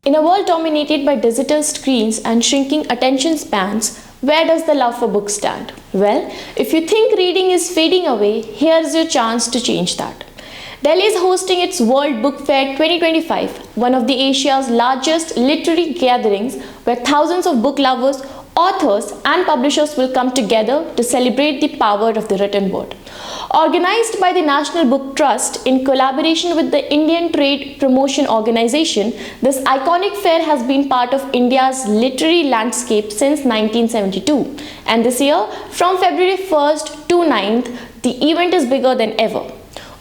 In a world dominated by digital screens and shrinking attention spans, where does the love for books stand? Well, if you think reading is fading away, here's your chance to change that. Delhi is hosting its World Book Fair 2025, one of the Asia's largest literary gatherings where thousands of book lovers, authors and publishers will come together to celebrate the power of the written word. Organized by the National Book Trust in collaboration with the Indian Trade Promotion Organization, this iconic fair has been part of India's literary landscape since 1972. And this year, from February 1st to 9th, the event is bigger than ever.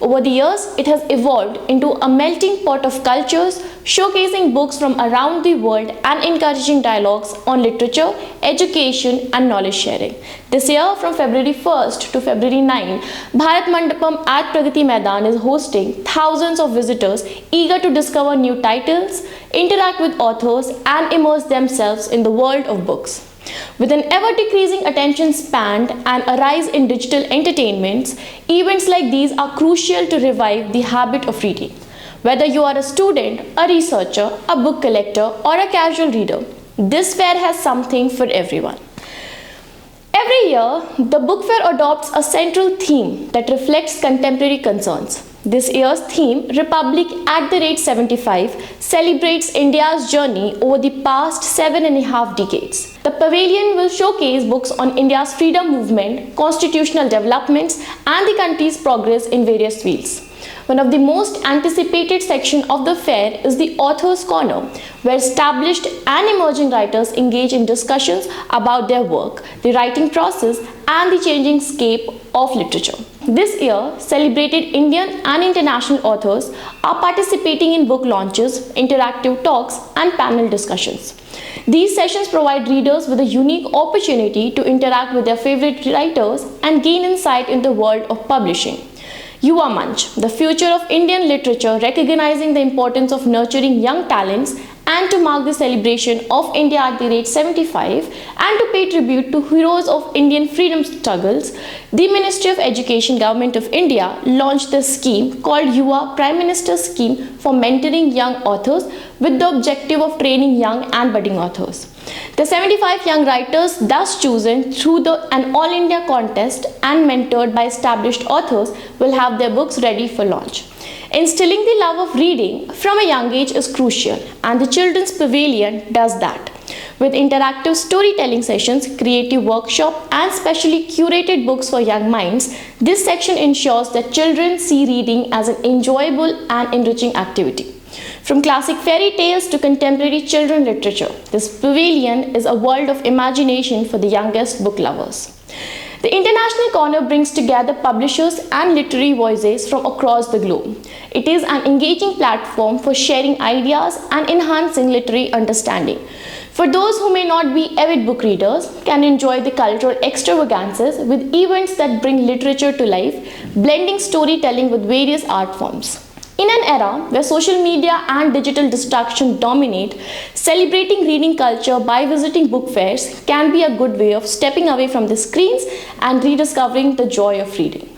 Over the years, it has evolved into a melting pot of cultures, showcasing books from around the world and encouraging dialogues on literature, education and knowledge sharing. This year, from February 1st to February 9, Bharat Mandapam at Pragati Maidan is hosting thousands of visitors eager to discover new titles, interact with authors and immerse themselves in the world of books. With an ever-decreasing attention span and a rise in digital entertainments, events like these are crucial to revive the habit of reading. Whether you are a student, a researcher, a book collector, or a casual reader, this fair has something for everyone. Every year, the book fair adopts a central theme that reflects contemporary concerns. This year's theme, Republic at the Rate 75, celebrates India's journey over the past 7.5 decades. The pavilion will showcase books on India's freedom movement, constitutional developments, and the country's progress in various fields. One of the most anticipated sections of the fair is the Author's Corner, where established and emerging writers engage in discussions about their work, the writing process, and the changing scape of literature. This year, celebrated Indian and international authors are participating in book launches, interactive talks, and panel discussions. These sessions provide readers with a unique opportunity to interact with their favorite writers and gain insight in the world of publishing. Yuva Manch, the future of Indian literature, recognizing the importance of nurturing young talents and to mark the celebration of India at the Rate 75 and to pay tribute to heroes of Indian freedom struggles, the Ministry of Education, Government of India launched the scheme called Yuva Prime Minister Scheme for mentoring young authors with the objective of training young and budding authors. The 75 young writers thus chosen through an All India contest and mentored by established authors will have their books ready for launch. Instilling the love of reading from a young age is crucial, and the Children's Pavilion does that. With interactive storytelling sessions, creative workshop, and specially curated books for young minds, this section ensures that children see reading as an enjoyable and enriching activity. From classic fairy tales to contemporary children literature, this pavilion is a world of imagination for the youngest book lovers. The International Corner brings together publishers and literary voices from across the globe. It is an engaging platform for sharing ideas and enhancing literary understanding. For those who may not be avid book readers, can enjoy the cultural extravagances with events that bring literature to life, blending storytelling with various art forms. In an era where social media and digital distraction dominate, celebrating reading culture by visiting book fairs can be a good way of stepping away from the screens and rediscovering the joy of reading.